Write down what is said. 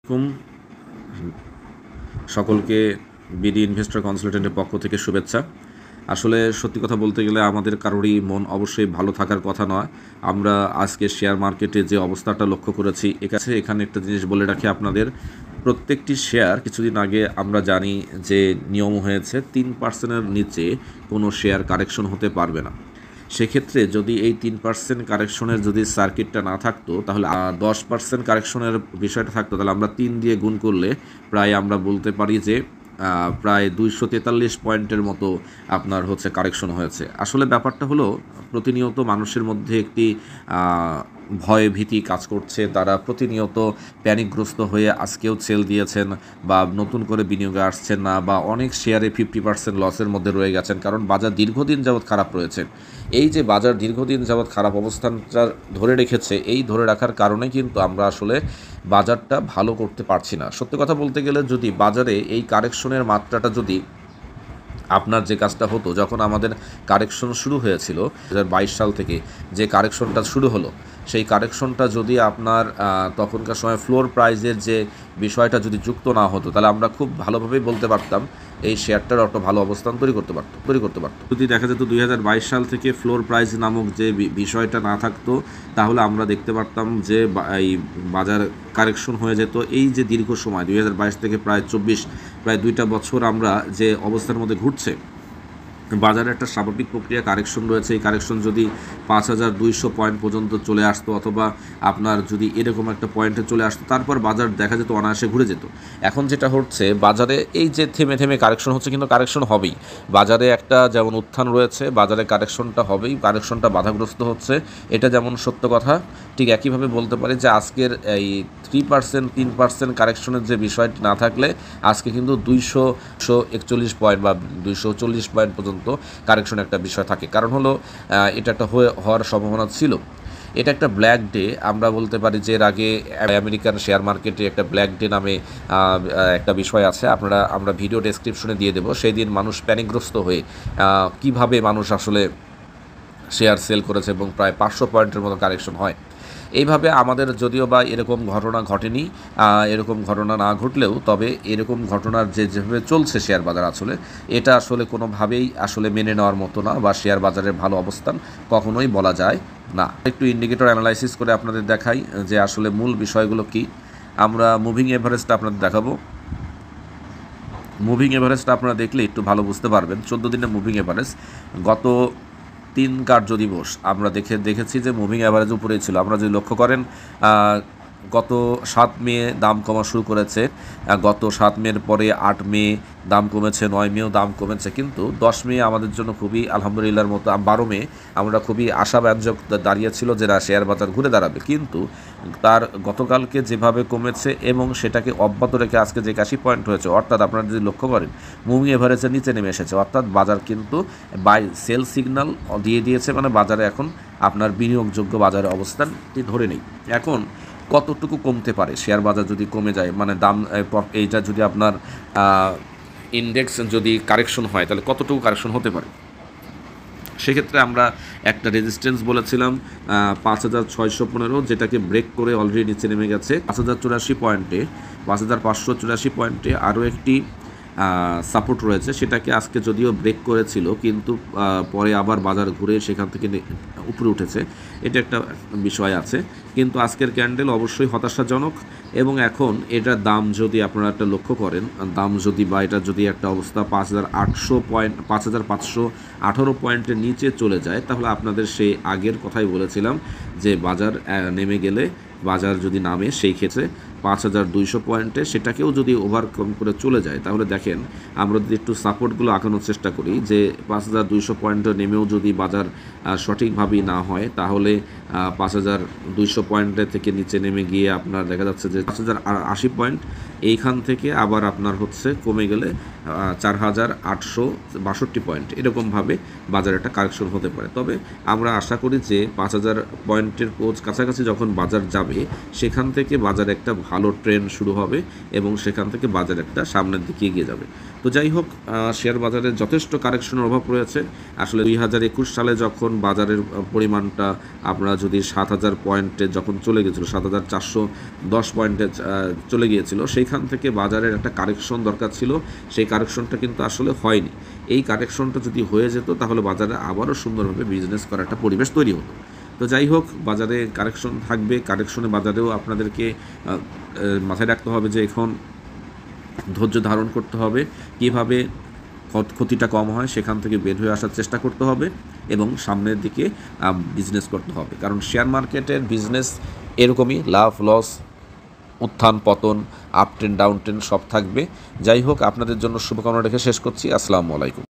কুম সকলকে BD investor কনসালটেন্টের পক্ষ থেকে শুভেচ্ছা। আসলে সত্যি কথা বলতে গেলে আমাদের কারোরই মন অবশ্যই ভালো থাকার কথা নয়। আমরা আজকে শেয়ার মার্কেটে যে অবস্থাটা লক্ষ্য করেছি, এখানে একটা জিনিস বলে রাখি আপনাদের, প্রত্যেকটি শেয়ার কিছুদিন আগে আমরা জানি যে নিয়ম হয়েছে 3%-এর নিচে কোনো শেয়ার কারেকশন হতে পারবে না। সেক্ষেত্রে যদি এই 3% কারেকশনের যদি সার্কিটটা না থাকতো, তাহলে 10% কারেকশনের বিষয়টা থাকতো, তাহলে আমরা 3 দিয়ে গুণ করলে প্রায় আমরা বলতে পারি যে প্রায় 243 পয়েন্টের মতো আপনার হচ্ছে কারেকশন হয়েছে। আসলে ব্যাপারটা হলো প্রতিনিয়ত মানুষের মধ্যে একটি ভয় ভীতি কাজ করছে। তারা প্রতিনিয়ত প্যানিকগ্রস্ত হয়ে আজকেও সেল দিয়েছেন বা নতুন করে বিনিয়োগে আসছেন না, বা অনেক শেয়ারে 50% লসের মধ্যে রয়ে গেছেন, কারণ বাজার দীর্ঘদিন যাবৎ খারাপ রয়েছে। এই যে বাজার দীর্ঘদিন যাবৎ খারাপ অবস্থানটা ধরে রেখেছে, এই ধরে রাখার কারণে কিন্তু আমরা আসলে বাজারটা ভালো করতে পারছি না। সত্যি কথা বলতে গেলে যদি বাজারে এই কারেকশনের মাত্রাটা যদি আপনার যে কাজটা হতো, যখন আমাদের কারেকশন শুরু হয়েছিল 2022 সাল থেকে যে কারেকশনটা শুরু হলো, সেই কারেকশনটা যদি আপনার তখনকার সময় ফ্লোর প্রাইজের যে বিষয়টা যদি যুক্ত না হতো, তাহলে আমরা খুব ভালোভাবেই বলতে পারতাম এই শেয়ারটার একটা ভালো অবস্থান তৈরি করতে পারতো। যদি দেখা যেত 2022 সাল থেকে ফ্লোর প্রাইস নামক যে বিষয়টা না থাকতো, তাহলে আমরা দেখতে পারতাম যে এই বাজার কারেকশন হয়ে যেত। এই যে দীর্ঘ সময় 2022 থেকে প্রায় 24, প্রায় 2টা বছর আমরা যে অবস্থার মধ্যে ঘুরছে, বাজারে একটা স্বাভাবিক প্রক্রিয়া কারেকশন রয়েছে। এই কারেকশন যদি 5200 পয়েন্ট পর্যন্ত চলে আসতো, অথবা আপনার যদি এরকম একটা পয়েন্টে চলে আসতো, তারপর বাজার দেখা যেত অনায়াসে ঘুরে যেত। এখন যেটা হচ্ছে, বাজারে এই যে থেমে থেমে কারেকশন হচ্ছে, কিন্তু কারেকশন হবেই। বাজারে একটা যেমন উত্থান রয়েছে, বাজারে কারেকশনটা হবেই, কারেকশনটা বাধাগ্রস্ত হচ্ছে, এটা যেমন সত্য কথা, ঠিক একইভাবে বলতে পারি যে আজকের এই 3% কারেকশনের যে বিষয়টি না থাকলে আজকে কিন্তু 241 পয়েন্ট বা 240 পয়েন্ট পর্যন্ত কারেকশন একটা বিষয় থাকে। কারণ হলো এটা একটা হওয়ার সম্ভাবনা ছিল। এটা একটা ব্ল্যাক ডে, আমরা বলতে পারি যে এর আগে আমেরিকান শেয়ার মার্কেটে একটা ব্ল্যাক ডে নামে একটা বিষয় আছে, আমরা ভিডিও ডেসক্রিপশনে দিয়ে দেবো। সেই দিন মানুষ প্যানিকগ্রস্ত হয়ে কিভাবে মানুষ আসলে শেয়ার সেল করেছে এবং প্রায় 500 পয়েন্টের মতো কারেকশন হয়। এইভাবে আমাদের যদিও বা এরকম ঘটনা ঘটেনি, এরকম ঘটনা না ঘটলেও, তবে এরকম ঘটনার যেভাবে চলছে শেয়ার বাজার, আসলে এটা আসলে কোনোভাবেই আসলে মেনে নেওয়ার মতো না, বা শেয়ার বাজারের ভালো অবস্থান কখনোই বলা যায় না। একটু ইন্ডিকেটর অ্যানালাইসিস করে আপনাদের দেখাই যে আসলে মূল বিষয়গুলো কি। আমরা মুভিং এভারেজটা আপনাদের দেখাবো। মুভিং এভারেজটা আপনারা দেখলে একটু ভালো বুঝতে পারবেন। 14 দিনের মুভিং এভারেজ গত 3 কার্য দিবস আমরা দেখেছি যে মুভিং অ্যাভারেজ উপরেই ছিল। আমরা যদি লক্ষ্য করেন, গত 7 মে দাম কমা শুরু করেছে, গত 7 মের পরে 8 মে দাম কমেছে, 9 মেও দাম কমেছে, কিন্তু 10 মে আমাদের জন্য খুবই আলহামদুলিল্লাহর মতো, 12 মে আমরা খুবই আশাব্যঞ্জক দাঁড়িয়েছিল যে না, শেয়ার বাজার ঘুরে দাঁড়াবে, কিন্তু তার গতকালকে যেভাবে কমেছে এবং সেটাকে অব্যাহত রেখে আজকে যে 81 পয়েন্ট হয়েছে, অর্থাৎ আপনারা যদি লক্ষ্য করেন মুভিং এভারেজের নিচে নেমে এসেছে, অর্থাৎ বাজার কিন্তু বাই সেল সিগন্যাল দিয়ে দিয়েছে, মানে বাজারে এখন আপনার বিনিয়োগযোগ্য বাজারের অবস্থানটি ধরে নেই। এখন কতটুকু কমতে পারে শেয়ার বাজার যদি কমে যায়, মানে দাম এইটা যদি আপনার ইন্ডেক্স যদি কারেকশন হয়, তাহলে কতটুকু কারেকশন হতে পারে। সেক্ষেত্রে আমরা একটা রেজিস্ট্যান্স বলেছিলাম 5615, যেটাকে ব্রেক করে অলরেডি নিচে নেমে গেছে 5084 পয়েন্টে, 5584 পয়েন্টে আরও একটি সাপোর্ট রয়েছে। সেটাকে আজকে যদিও ব্রেক করেছিল, কিন্তু পরে আবার বাজার ঘুরে সেখান থেকে উপরে উঠেছে, এটা একটা বিষয় আছে। কিন্তু আজকের ক্যান্ডেল অবশ্যই হতাশাজনক, এবং এখন এটার দাম যদি আপনারা একটা লক্ষ্য করেন, দাম যদি বা এটা যদি একটা অবস্থা 5800 পয়েন্ট, 5518 পয়েন্টের নিচে চলে যায়, তাহলে আপনাদের সেই আগের কথাই বলেছিলাম যে বাজার নেমে গেলে, বাজার যদি নামে সেই ক্ষেত্রে 5200 পয়েন্টে সেটাকেও যদি ওভারকাম করে চলে যায়, তাহলে দেখেন আমরা যদি একটু সাপোর্টগুলো আঁকানোর চেষ্টা করি যে 5200 পয়েন্টে নেমেও যদি বাজার সঠিকভাবেই না হয়, তাহলে 5200 পয়েন্টের থেকে নিচে নেমে গিয়ে আপনার দেখা যাচ্ছে যে 5080 পয়েন্ট, এইখান থেকে আবার আপনার হচ্ছে কমে গেলে 4862 পয়েন্ট, এরকমভাবে বাজারে একটা কারেকশন হতে পারে। তবে আমরা আশা করি যে 5000 পয়েন্টের কাছাকাছি যখন বাজার যাবে, সেখান থেকে বাজার একটা ভালো ট্রেন্ড শুরু হবে এবং সেখান থেকে বাজার একটা সামনের দিকে এগিয়ে যাবে। তো যাই হোক, শেয়ার বাজারে যথেষ্ট কারেকশনের অভাব রয়েছে। আসলে 2021 সালে যখন বাজারের পরিমাণটা আমরা যদি 7,000 পয়েন্টে যখন চলে গেছিলো, 7,410 পয়েন্টে চলে গিয়েছিল, সেইখান থেকে বাজারের একটা কারেকশন দরকার ছিল। সেই কারেকশনটা কিন্তু আসলে হয়নি। এই কারেকশনটা যদি হয়ে যেত তাহলে বাজারে আবারও সুন্দরভাবে বিজনেস করার একটা পরিবেশ তৈরি হতো। তো যাই হোক, বাজারে কারেকশন থাকবে, কারেকশনে বাজারেও আপনাদেরকে মাথায় রাখতে হবে যে এখন ধৈর্য ধারণ করতে হবে, কীভাবে ক্ষতিটা কম হয় সেখান থেকে বের হয়ে আসার চেষ্টা করতে হবে এবং সামনের দিকে বিজনেস করতে হবে। কারণ শেয়ার মার্কেটের বিজনেস এরকমই, লাভ লস, উত্থান পতন, আপ ট্রেন্ড ডাউন ট্রেন্ড সব থাকবে। যাই হোক, আপনাদের জন্য শুভকামনা রেখে শেষ করছি। আসসালামু আলাইকুম।